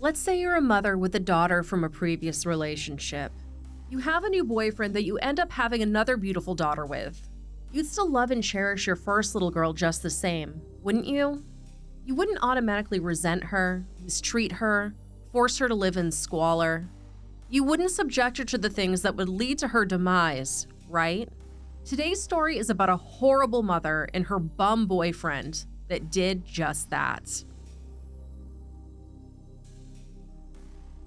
Let's say you're a mother with a daughter from a previous relationship. You have a new boyfriend that you end up having another beautiful daughter with. You'd still love and cherish your first little girl just the same, wouldn't you? You wouldn't automatically resent her, mistreat her, force her to live in squalor. You wouldn't subject her to the things that would lead to her demise, right? Today's story is about a horrible mother and her bum boyfriend that did just that.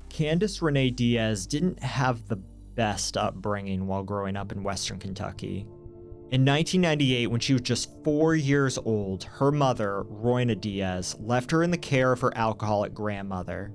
Candice Renee Diaz didn't have the best upbringing while growing up in Western Kentucky. In 1998, when she was just 4 years old, her mother, Royna Diaz, left her in the care of her alcoholic grandmother.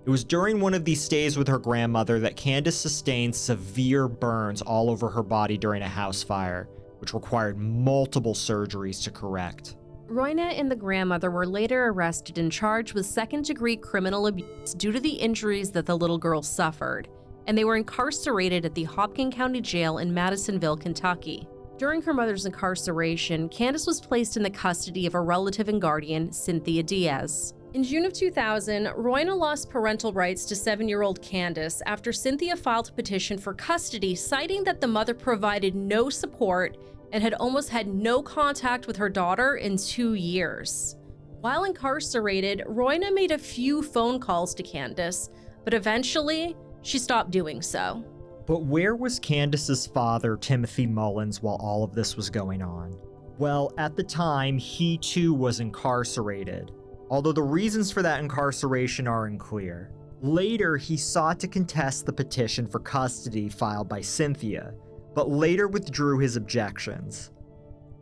It was during one of these stays with her grandmother that Candice sustained severe burns all over her body during a house fire, which required multiple surgeries to correct. Royna and the grandmother were later arrested and charged with second-degree criminal abuse due to the injuries that the little girl suffered, and they were incarcerated at the Hopkins County Jail in Madisonville, Kentucky. During her mother's incarceration, Candice was placed in the custody of a relative and guardian, Cynthia Diaz. In June of 2000, Royna lost parental rights to 7-year-old Candice after Cynthia filed a petition for custody, citing that the mother provided no support and had almost had no contact with her daughter in 2 years. While incarcerated, Royna made a few phone calls to Candice, but eventually, she stopped doing so. But where was Candice's father, Timothy Mullins, while all of this was going on? Well, at the time, he too was incarcerated, although the reasons for that incarceration are unclear. Later, he sought to contest the petition for custody filed by Cynthia, but later withdrew his objections.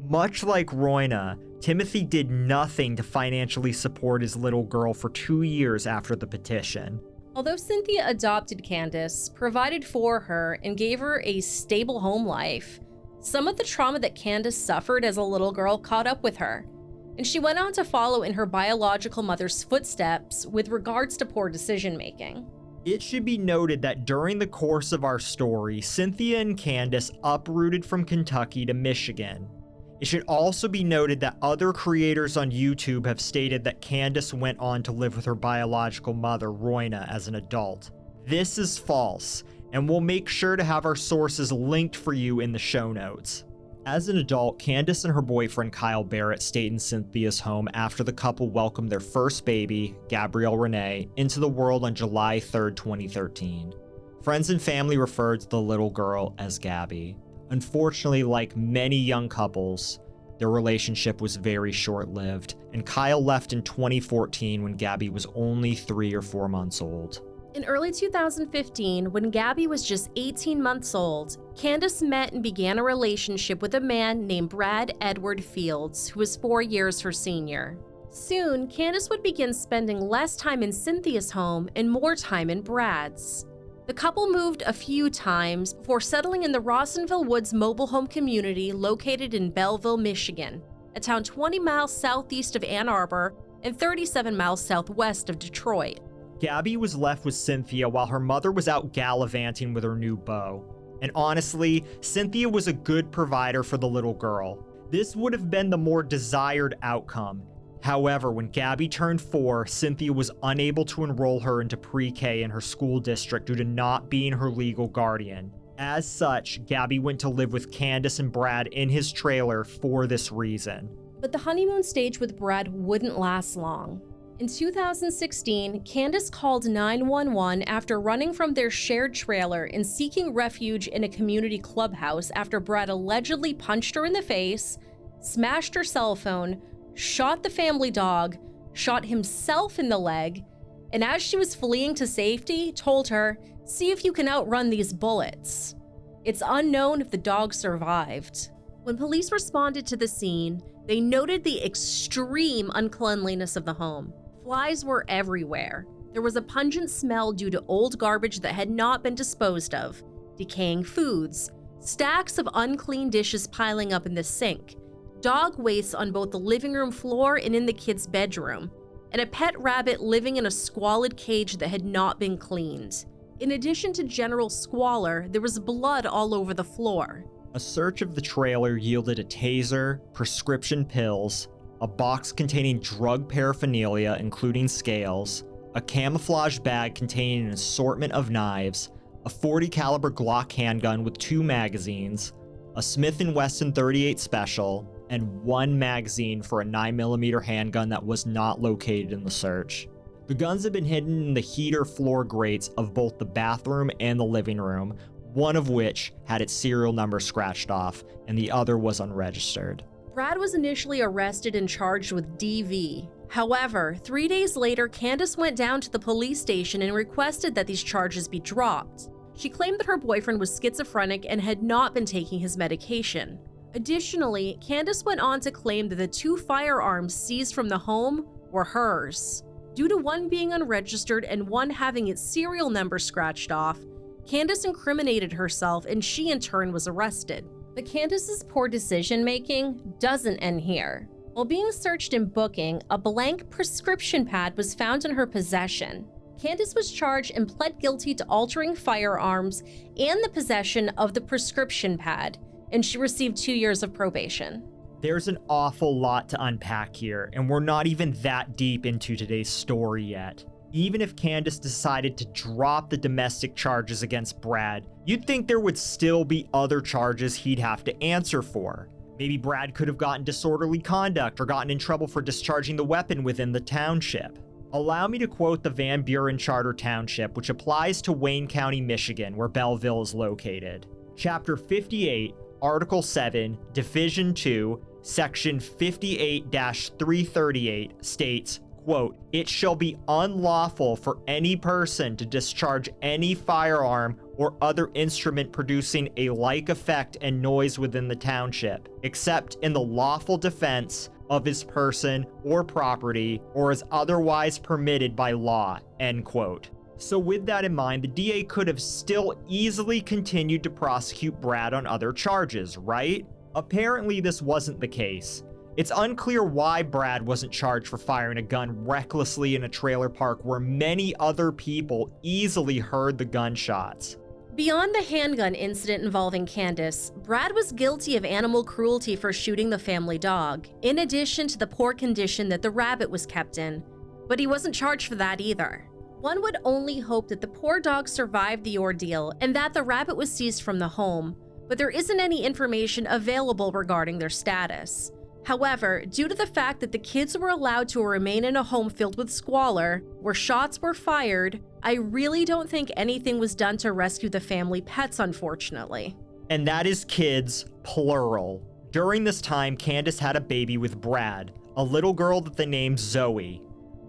Much like Royna, Timothy did nothing to financially support his little girl for 2 years after the petition. Although Cynthia adopted Candice, provided for her, and gave her a stable home life, some of the trauma that Candice suffered as a little girl caught up with her, and she went on to follow in her biological mother's footsteps with regards to poor decision-making. It should be noted that during the course of our story, Cynthia and Candice uprooted from Kentucky to Michigan. It should also be noted that other creators on YouTube have stated that Candice went on to live with her biological mother, Royna, as an adult. This is false, and we'll make sure to have our sources linked for you in the show notes. As an adult, Candice and her boyfriend Kyle Barrett stayed in Cynthia's home after the couple welcomed their first baby, Gabrielle Renee, into the world on July 3, 2013. Friends and family referred to the little girl as Gabby. Unfortunately, like many young couples, their relationship was very short-lived, and Kyle left in 2014 when Gabby was only 3 or 4 months old. In early 2015, when Gabby was just 18 months old, Candice met and began a relationship with a man named Brad Edward Fields, who was 4 years her senior. Soon, Candice would begin spending less time in Cynthia's home and more time in Brad's. The couple moved a few times before settling in the Rossonville Woods mobile home community located in Belleville, Michigan, a town 20 miles southeast of Ann Arbor and 37 miles southwest of Detroit. Gabby was left with Cynthia while her mother was out gallivanting with her new beau. And honestly, Cynthia was a good provider for the little girl. This would have been the more desired outcome. However, when Gabby turned 4, Cynthia was unable to enroll her into pre-K in her school district due to not being her legal guardian. As such, Gabby went to live with Candice and Brad in his trailer for this reason. But the honeymoon stage with Brad wouldn't last long. In 2016, Candice called 911 after running from their shared trailer and seeking refuge in a community clubhouse after Brad allegedly punched her in the face, smashed her cell phone, shot the family dog, shot himself in the leg, and as she was fleeing to safety, told her, "See if you can outrun these bullets." It's unknown if the dog survived. When police responded to the scene, they noted the extreme uncleanliness of the home. Flies were everywhere. There was a pungent smell due to old garbage that had not been disposed of, decaying foods, stacks of unclean dishes piling up in the sink, dog waste on both the living room floor and in the kids' bedroom, and a pet rabbit living in a squalid cage that had not been cleaned. In addition to general squalor, there was blood all over the floor. A search of the trailer yielded a taser, prescription pills, a box containing drug paraphernalia including scales, a camouflage bag containing an assortment of knives, a .40 caliber Glock handgun with 2 magazines, a Smith & Wesson 38 Special, and 1 magazine for a 9mm handgun that was not located in the search. The guns had been hidden in the heater floor grates of both the bathroom and the living room, one of which had its serial number scratched off, and the other was unregistered. Brad was initially arrested and charged with DV. However, 3 days later, Candace went down to the police station and requested that these charges be dropped. She claimed that her boyfriend was schizophrenic and had not been taking his medication. Additionally, Candace went on to claim that the 2 firearms seized from the home were hers. Due to one being unregistered and one having its serial number scratched off, Candace incriminated herself and she in turn was arrested. But Candace's poor decision-making doesn't end here. While being searched in booking, a blank prescription pad was found in her possession. Candace was charged and pled guilty to altering firearms and the possession of the prescription pad, and she received 2 years of probation. There's an awful lot to unpack here, and we're not even that deep into today's story yet. Even if Candace decided to drop the domestic charges against Brad, you'd think there would still be other charges he'd have to answer for. Maybe Brad could have gotten disorderly conduct or gotten in trouble for discharging the weapon within the township. Allow me to quote the Van Buren Charter Township, which applies to Wayne County, Michigan, where Belleville is located. Chapter 58, Article 7, Division 2, Section 58-338 states, quote, "It shall be unlawful for any person to discharge any firearm or other instrument producing a like effect and noise within the township, except in the lawful defense of his person or property, or as otherwise permitted by law," end quote. So with that in mind, the DA could have still easily continued to prosecute Brad on other charges, right? Apparently this wasn't the case. It's unclear why Brad wasn't charged for firing a gun recklessly in a trailer park where many other people easily heard the gunshots. Beyond the handgun incident involving Candace, Brad was guilty of animal cruelty for shooting the family dog, in addition to the poor condition that the rabbit was kept in. But he wasn't charged for that either. One would only hope that the poor dog survived the ordeal and that the rabbit was seized from the home, but there isn't any information available regarding their status. However, due to the fact that the kids were allowed to remain in a home filled with squalor, where shots were fired, I really don't think anything was done to rescue the family pets, unfortunately. And that is kids, plural. During this time, Candace had a baby with Brad, a little girl that they named Zoe.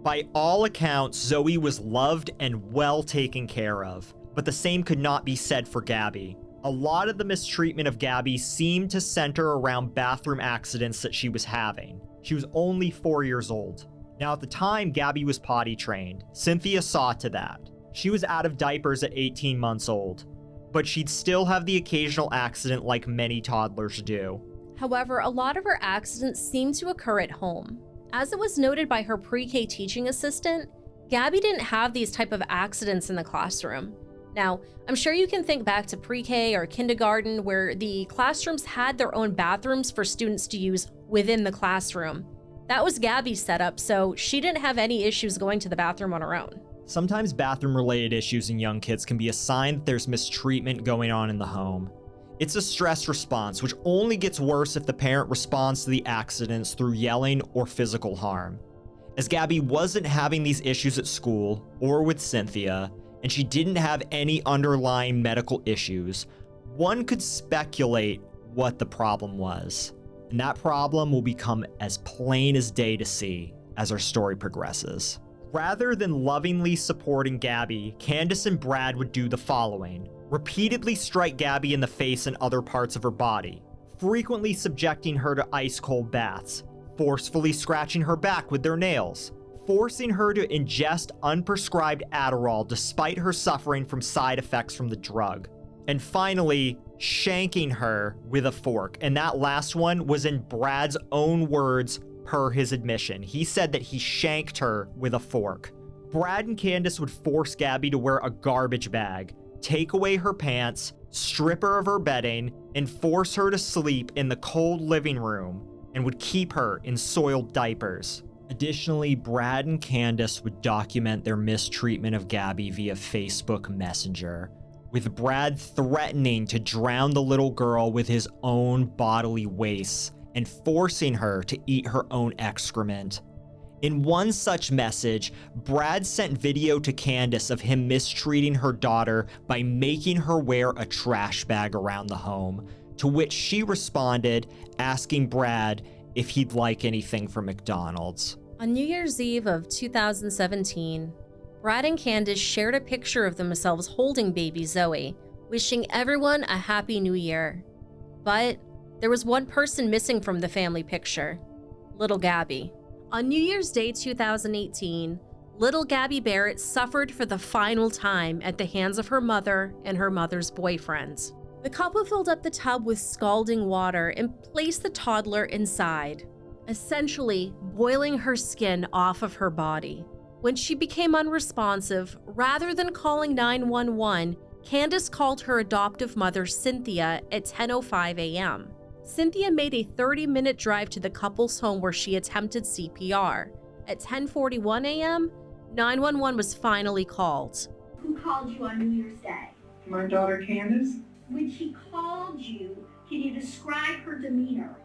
By all accounts, Zoe was loved and well taken care of, but the same could not be said for Gabby. A lot of the mistreatment of Gabby seemed to center around bathroom accidents that she was having. She was only 4 years old. Now at the time, Gabby was potty trained. Cynthia saw to that. She was out of diapers at 18 months old, but she'd still have the occasional accident like many toddlers do. However, a lot of her accidents seemed to occur at home. As it was noted by her pre-K teaching assistant, Gabby didn't have these type of accidents in the classroom. Now, I'm sure you can think back to pre-K or kindergarten where the classrooms had their own bathrooms for students to use within the classroom. That was Gabby's setup, so she didn't have any issues going to the bathroom on her own. Sometimes bathroom-related issues in young kids can be a sign that there's mistreatment going on in the home. It's a stress response, which only gets worse if the parent responds to the accidents through yelling or physical harm. As Gabby wasn't having these issues at school or with Cynthia, and she didn't have any underlying medical issues, one could speculate what the problem was. And that problem will become as plain as day to see as our story progresses. Rather than lovingly supporting Gabby, Candace and Brad would do the following: repeatedly strike Gabby in the face and other parts of her body, frequently subjecting her to ice-cold baths, forcefully scratching her back with their nails, forcing her to ingest unprescribed Adderall despite her suffering from side effects from the drug, and finally, shanking her with a fork. And that last one was in Brad's own words per his admission. He said that he shanked her with a fork. Brad and Candace would force Gabby to wear a garbage bag, take away her pants, strip her of her bedding, and force her to sleep in the cold living room, and would keep her in soiled diapers. Additionally, Brad and Candace would document their mistreatment of Gabby via Facebook Messenger, with Brad threatening to drown the little girl with his own bodily waste and forcing her to eat her own excrement. In one such message, Brad sent video to Candace of him mistreating her daughter by making her wear a trash bag around the home, to which she responded, asking Brad if he'd like anything from McDonald's. On New Year's Eve of 2017, Brad and Candice shared a picture of themselves holding baby Zoe, wishing everyone a happy new year. But there was one person missing from the family picture: little Gabby. On New Year's Day 2018, little Gabby Barrett suffered for the final time at the hands of her mother and her mother's boyfriend. The couple filled up the tub with scalding water and placed the toddler inside, essentially boiling her skin off of her body. When she became unresponsive, rather than calling 911, Candace called her adoptive mother, Cynthia, at 10:05 a.m. Cynthia made a 30-minute drive to the couple's home where she attempted CPR. At 10:41 a.m., 911 was finally called. Who called you on New Year's Day? My daughter Candice. When she called you, can you describe her demeanor?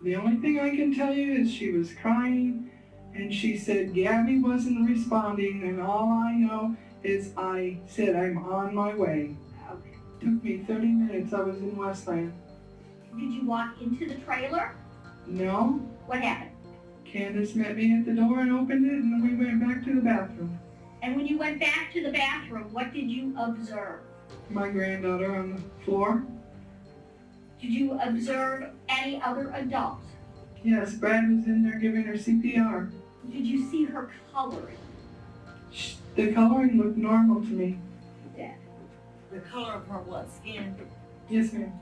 The only thing I can tell you is she was crying and she said Gabby wasn't responding, and all I know is I said I'm on my way. Okay. Took me 30 minutes. I was in Westland. Did you walk into the trailer? No. What happened? Candice met me at the door and opened it, and then we went back to the bathroom. And when you went back to the bathroom, what did you observe? My granddaughter on the floor. Did you observe any other adults? Yes, Brad was in there giving her CPR. Did you see her coloring? The coloring looked normal to me. Dead. The color of her what, skin? Yes, ma'am.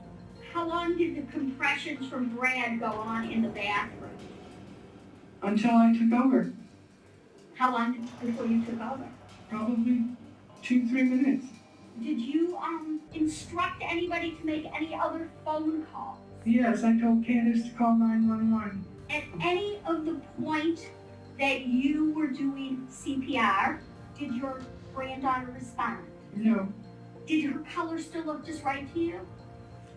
How long did the compressions from Brad go on in the bathroom? Until I took over. How long before you took over? Probably 2-3 minutes. Did you instruct anybody to make any other phone calls? Yes, I told Candice to call 911. At any of the point that you were doing CPR, did your granddaughter respond? No. Did her color still look just right to you?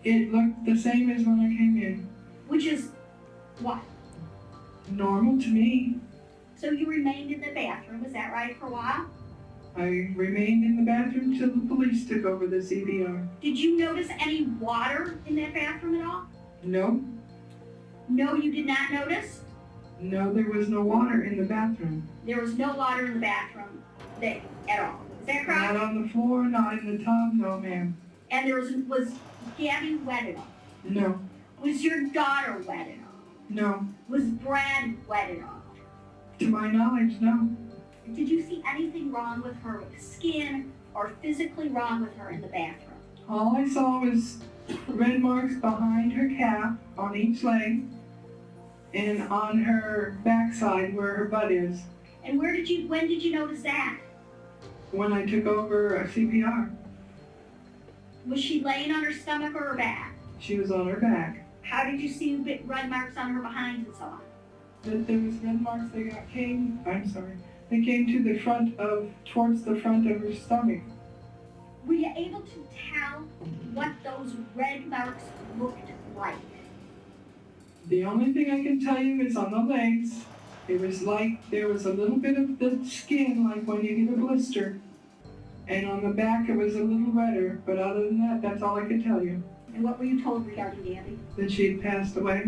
It looked the same as when I came in. Which is what? Normal to me. So you remained in the bathroom, is that right, for a while? I remained in the bathroom till the police took over the CPR. Did you notice any water in that bathroom at all? No. No, you did not notice? No, there was no water in the bathroom. There was no water in the bathroom at all. Is that correct? Not on the floor, not in the tub, no ma'am. And was Gabby wet at all? No. Was your daughter wet at all? No. Was Brad wet at all? To my knowledge, no. Did you see anything wrong with her skin or physically wrong with her in the bathroom? All I saw was red marks behind her calf on each leg and on her backside where her butt is. And when did you notice that? When I took over a CPR. Was she laying on her stomach or her back? She was on her back. How did you see red marks on her behind and so on? That there was red marks they came to the towards the front of her stomach. Were you able to tell what those red marks looked like? The only thing I can tell you is on the legs, it was like there was a little bit of the skin, like when you get a blister. And on the back, it was a little redder, but other than that, that's all I could tell you. And what were you told regarding Gabby? That she had passed away.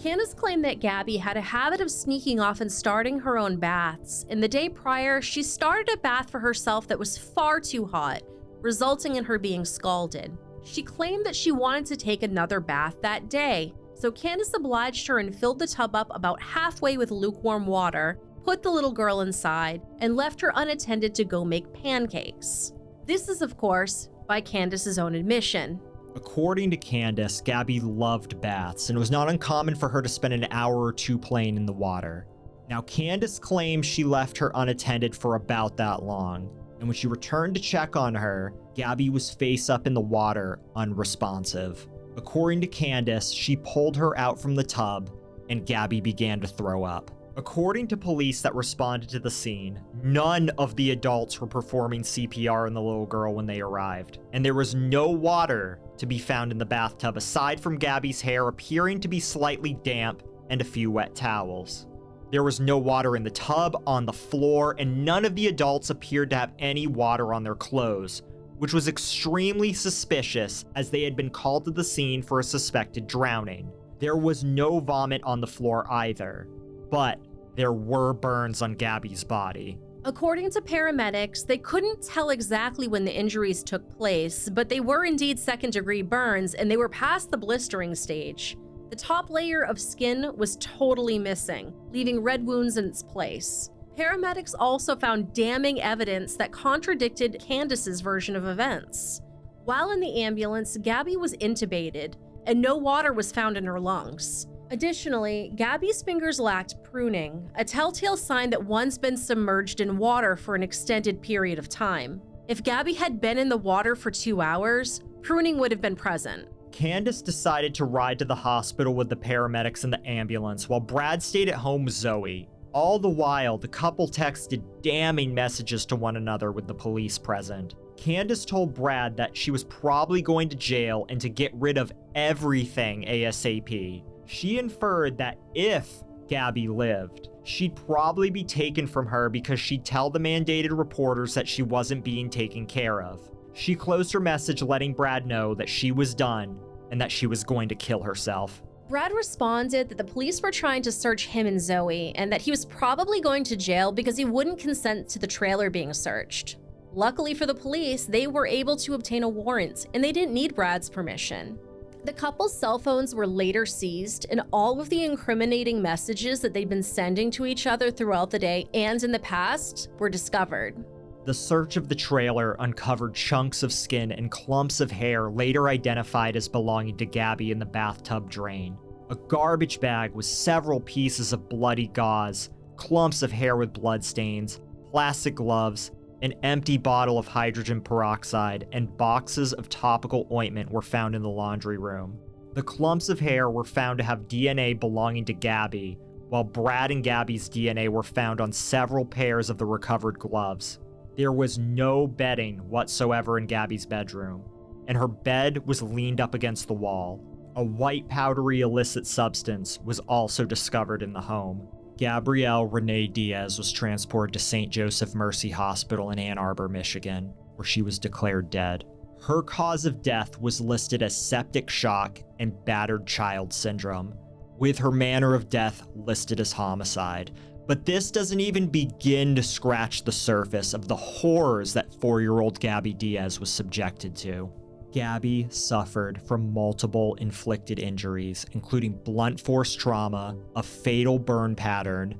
Candace claimed that Gabby had a habit of sneaking off and starting her own baths, and the day prior, she started a bath for herself that was far too hot, resulting in her being scalded. She claimed that she wanted to take another bath that day, so Candace obliged her and filled the tub up about halfway with lukewarm water, put the little girl inside, and left her unattended to go make pancakes. This is, of course, by Candace's own admission. According to Candace, Gabby loved baths, and it was not uncommon for her to spend an hour or two playing in the water. Now, Candace claims she left her unattended for about that long, and when she returned to check on her, Gabby was face up in the water, unresponsive. According to Candace, she pulled her out from the tub, and Gabby began to throw up. According to police that responded to the scene, none of the adults were performing CPR on the little girl when they arrived, and there was no water to be found in the bathtub aside from Gabby's hair appearing to be slightly damp and a few wet towels. There was no water in the tub, on the floor, and none of the adults appeared to have any water on their clothes, which was extremely suspicious as they had been called to the scene for a suspected drowning. There was no vomit on the floor either, but there were burns on Gabby's body. According to paramedics, they couldn't tell exactly when the injuries took place, but they were indeed second-degree burns and they were past the blistering stage. The top layer of skin was totally missing, leaving red wounds in its place. Paramedics also found damning evidence that contradicted Candace's version of events. While in the ambulance, Gabby was intubated, and no water was found in her lungs. Additionally, Gabby's fingers lacked pruning, a telltale sign that one's been submerged in water for an extended period of time. If Gabby had been in the water for 2 hours, pruning would have been present. Candace decided to ride to the hospital with the paramedics and the ambulance, while Brad stayed at home with Zoe. All the while, the couple texted damning messages to one another with the police present. Candace told Brad that she was probably going to jail and to get rid of everything ASAP. She inferred that if Gabby lived, she'd probably be taken from her because she'd tell the mandated reporters that she wasn't being taken care of. She closed her message letting Brad know that she was done and that she was going to kill herself. Brad responded that the police were trying to search him and Zoe, and that he was probably going to jail because he wouldn't consent to the trailer being searched. Luckily for the police, they were able to obtain a warrant, and they didn't need Brad's permission. The couple's cell phones were later seized, and all of the incriminating messages that they'd been sending to each other throughout the day and in the past were discovered. The search of the trailer uncovered chunks of skin and clumps of hair later identified as belonging to Gabby in the bathtub drain. A garbage bag with several pieces of bloody gauze, clumps of hair with bloodstains, plastic gloves, an empty bottle of hydrogen peroxide, and boxes of topical ointment were found in the laundry room. The clumps of hair were found to have DNA belonging to Gabby, while Brad and Gabby's DNA were found on several pairs of the recovered gloves. There was no bedding whatsoever in Gabby's bedroom, and her bed was leaned up against the wall. A white powdery illicit substance was also discovered in the home. Gabrielle Renee Diaz was transported to St. Joseph Mercy Hospital in Ann Arbor, Michigan, where she was declared dead. Her cause of death was listed as septic shock and battered child syndrome, with her manner of death listed as homicide. But this doesn't even begin to scratch the surface of the horrors that 4-year-old Gabby Diaz was subjected to. Gabby suffered from multiple inflicted injuries, including blunt force trauma, a fatal burn pattern,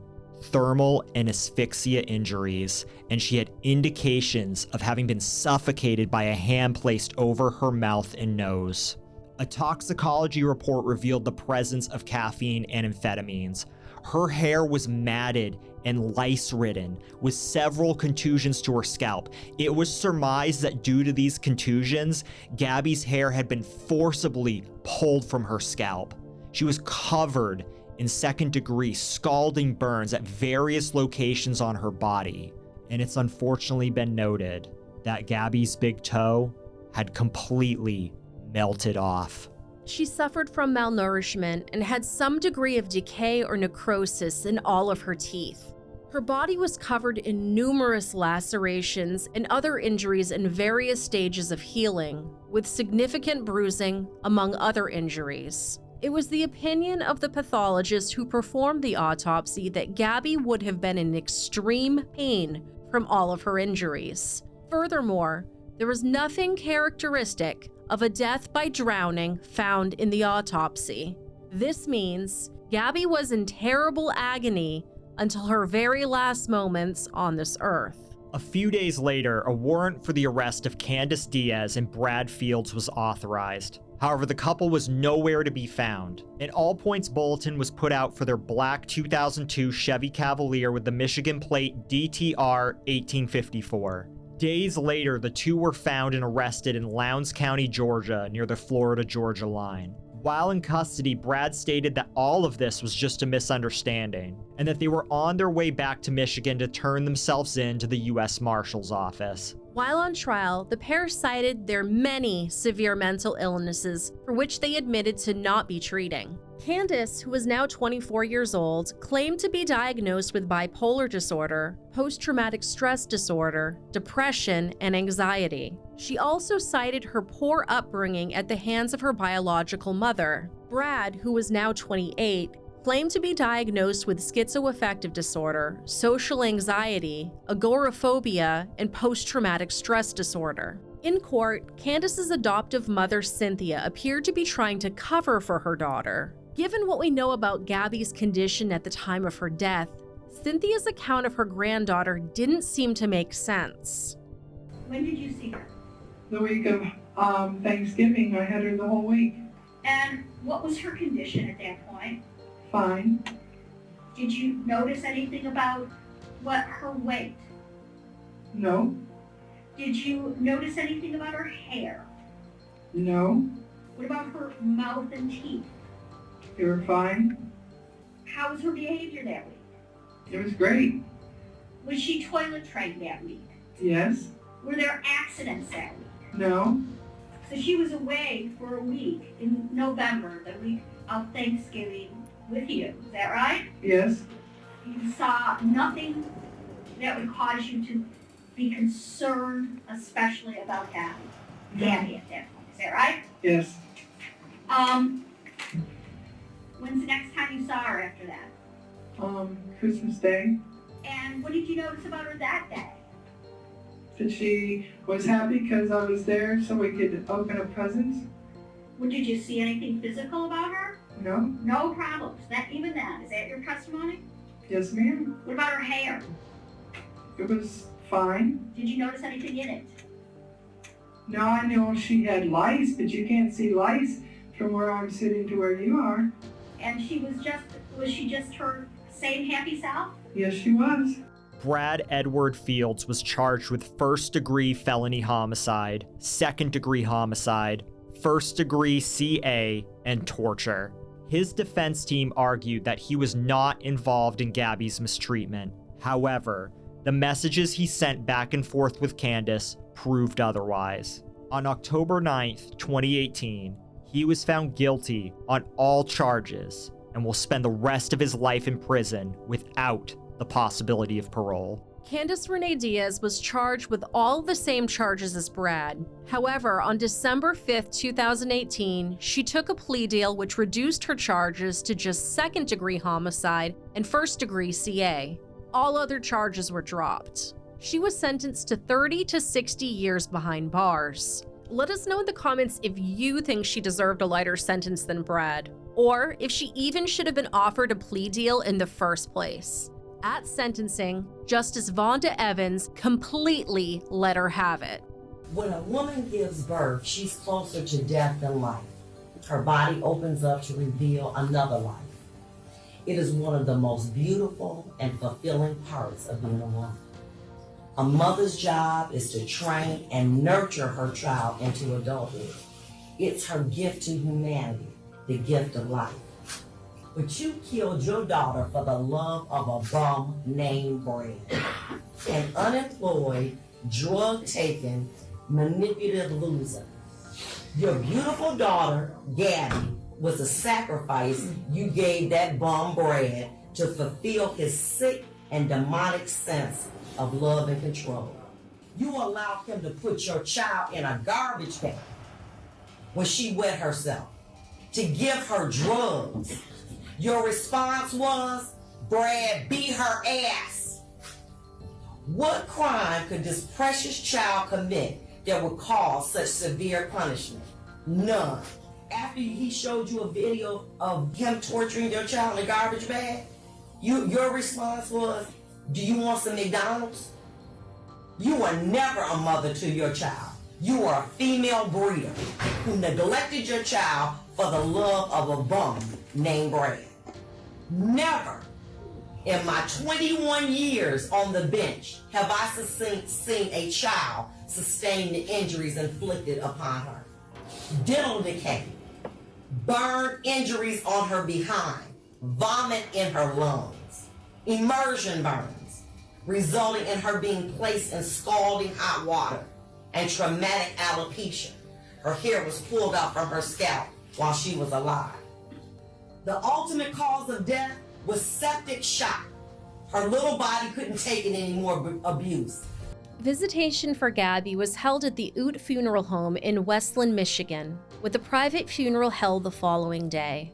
thermal and asphyxia injuries, and she had indications of having been suffocated by a hand placed over her mouth and nose. A toxicology report revealed the presence of caffeine and amphetamines. Her hair was matted and lice-ridden, with several contusions to her scalp. It was surmised that due to these contusions, Gabby's hair had been forcibly pulled from her scalp. She was covered in second-degree scalding burns at various locations on her body. And it's unfortunately been noted that Gabby's big toe had completely melted off. She suffered from malnourishment and had some degree of decay or necrosis in all of her teeth. Her body was covered in numerous lacerations and other injuries in various stages of healing, with significant bruising, among other injuries. It was the opinion of the pathologist who performed the autopsy that Gabby would have been in extreme pain from all of her injuries. Furthermore, there was nothing characteristic of a death by drowning found in the autopsy. This means Gabby was in terrible agony until her very last moments on this earth. A few days later, a warrant for the arrest of Candice Diaz and Brad Fields was authorized. However, the couple was nowhere to be found. An all-points bulletin was put out for their black 2002 Chevy Cavalier with the Michigan plate DTR 1854. Days later, the two were found and arrested in Lowndes County, Georgia, near the Florida-Georgia line. While in custody, Brad stated that all of this was just a misunderstanding, and that they were on their way back to Michigan to turn themselves in to the U.S. Marshal's office. While on trial, the pair cited their many severe mental illnesses for which they admitted to not be treating. Candice, who is now 24 years old, claimed to be diagnosed with bipolar disorder, post-traumatic stress disorder, depression, and anxiety. She also cited her poor upbringing at the hands of her biological mother. Brad, who is now 28, claimed to be diagnosed with schizoaffective disorder, social anxiety, agoraphobia, and post-traumatic stress disorder. In court, Candace's adoptive mother, Cynthia, appeared to be trying to cover for her daughter. Given what we know about Gabby's condition at the time of her death, Cynthia's account of her granddaughter didn't seem to make sense. When did you see her? The week of Thanksgiving, I had her the whole week. And what was her condition at that point? Fine. Did you notice anything about what her weight? No. Did you notice anything about her hair? No. What about her mouth and teeth? They were fine. How was her behavior that week? It was great. Was she toilet trained that week? Yes. Were there accidents that week? No. So she was away for a week in November, the week of Thanksgiving, with you. Is that right? Yes. You saw nothing that would cause you to be concerned, especially about Gabby at that point. Is that right? Yes. When's the next time you saw her after that? Christmas Day. And what did you notice about her that day? That she was happy because I was there so we could open up presents. Well, did you see anything physical about her? No. No problems. Even then, is that your testimony? Yes, ma'am. What about her hair? It was fine. Did you notice anything in it? No, I know she had lice, but you can't see lice from where I'm sitting to where you are. And was she just her same happy self? Yes, she was. Brad Edward Fields was charged with first-degree felony homicide, second-degree homicide, first-degree CA, and torture. His defense team argued that he was not involved in Gabby's mistreatment. However, the messages he sent back and forth with Candace proved otherwise. On October 9th, 2018, he was found guilty on all charges and will spend the rest of his life in prison without the possibility of parole. Candice Renee Diaz was charged with all the same charges as Brad. However, on December 5th, 2018, she took a plea deal which reduced her charges to just second-degree homicide and first-degree CA. All other charges were dropped. She was sentenced to 30 to 60 years behind bars. Let us know in the comments if you think she deserved a lighter sentence than Brad, or if she even should have been offered a plea deal in the first place. At sentencing, Justice Vonda Evans completely let her have it. When a woman gives birth, she's closer to death than life. Her body opens up to reveal another life. It is one of the most beautiful and fulfilling parts of being a woman. A mother's job is to train and nurture her child into adulthood. It's her gift to humanity, the gift of life. But you killed your daughter for the love of a bum named Barrett, an unemployed, drug-taking, manipulative loser. Your beautiful daughter, Gabby, was a sacrifice you gave that bum Barrett to fulfill his sick and demonic sense of love and control. You allowed him to put your child in a garbage can when she wet herself, to give her drugs. Your response was, Brad beat her ass. What crime could this precious child commit that would cause such severe punishment? None. After he showed you a video of him torturing your child in a garbage bag, your response was, do you want some McDonald's? You were never a mother to your child. You were a female breeder who neglected your child for the love of a bum named Brad. Never in my 21 years on the bench have I seen a child sustain the injuries inflicted upon her. Dental decay, burn injuries on her behind, vomit in her lungs, immersion burns, resulting in her being placed in scalding hot water, and traumatic alopecia. Her hair was pulled out from her scalp while she was alive. The ultimate cause of death was septic shock. Her little body couldn't take it any more abuse. Visitation for Gabby was held at the Ute Funeral Home in Westland, Michigan, with a private funeral held the following day.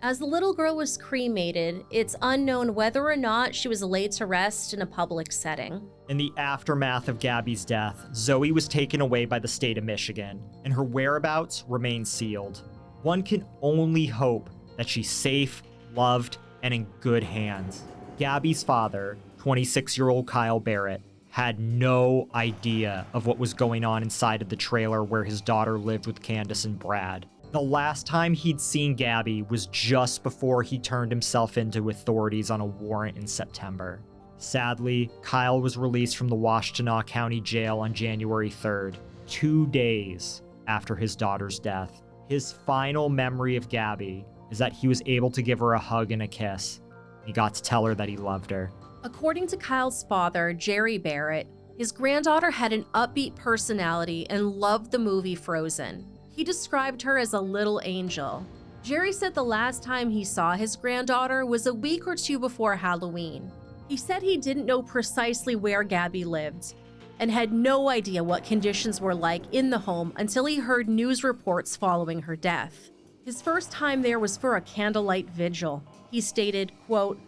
As the little girl was cremated, it's unknown whether or not she was laid to rest in a public setting. In the aftermath of Gabby's death, Zoe was taken away by the state of Michigan, and her whereabouts remain sealed. One can only hope that she's safe, loved, and in good hands. Gabby's father, 26-year-old Kyle Barrett, had no idea of what was going on inside of the trailer where his daughter lived with Candace and Brad. The last time he'd seen Gabby was just before he turned himself into authorities on a warrant in September. Sadly, Kyle was released from the Washtenaw County Jail on January 3rd, 2 days after his daughter's death. His final memory of Gabby is that he was able to give her a hug and a kiss. He got to tell her that he loved her. According to Kyle's father, Jerry Barrett, his granddaughter had an upbeat personality and loved the movie Frozen. He described her as a little angel. Jerry said the last time he saw his granddaughter was a week or two before Halloween. He said he didn't know precisely where Gabby lived and had no idea what conditions were like in the home until he heard news reports following her death. His first time there was for a candlelight vigil. He stated, quote,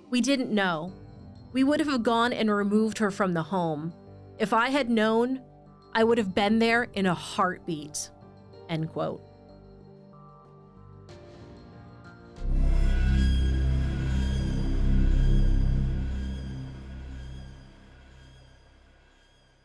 "We didn't know. We would have gone and removed her from the home. If I had known, I would have been there in a heartbeat." End quote.